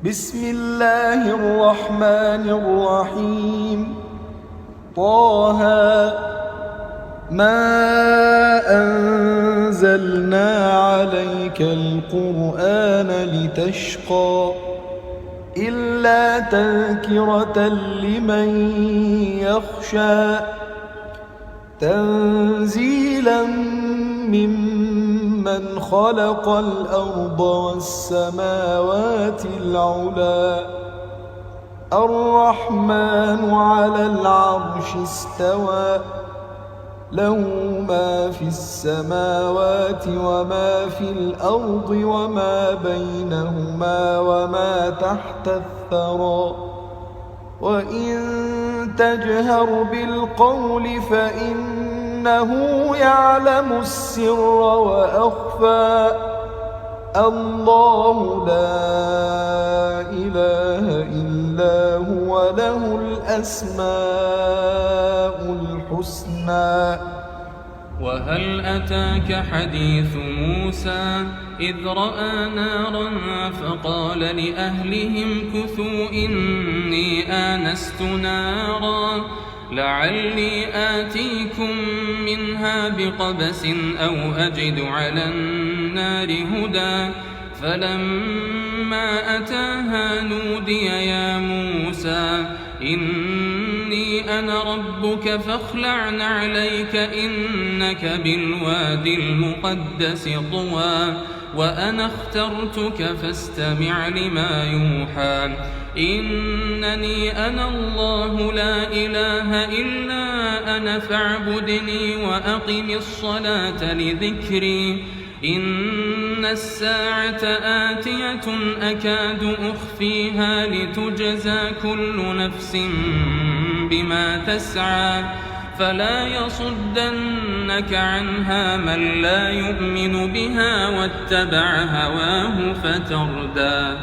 بسم الله الرحمن الرحيم. طه ما أنزلنا عليك القرآن لتشقى إلا تذكرة لمن يخشى تنزيلا ممن خلق الأرض والسماوات العلى الرحمن على العرش استوى له ما في السماوات وما في الأرض وما بينهما وما تحت الثرى وإن تجهر بالقول فإنه يعلم السر وأخفى الله لا إله إلا هو له الأسماء الحسنى. وهل أتاك حديث موسى إذ رأى نارا فقال لأهلهم كثوا إني آنست نارا لعلي آتيكم منها بقبس أو أجد على النار هدى فلما أتاها نودي يا موسى إني أنا ربك فاخلع نعليك إنك بالوادي المقدس طوى وأنا اخترتك فاستمع لما يوحى إنني أنا الله لا إله إلا أنا فاعبدني وأقم الصلاة لذكري إن الساعة آتية أكاد أخفيها لتجزى كل نفس بما تسعى فلا يصدنك عنها من لا يؤمن بها واتبع هواه فتردى.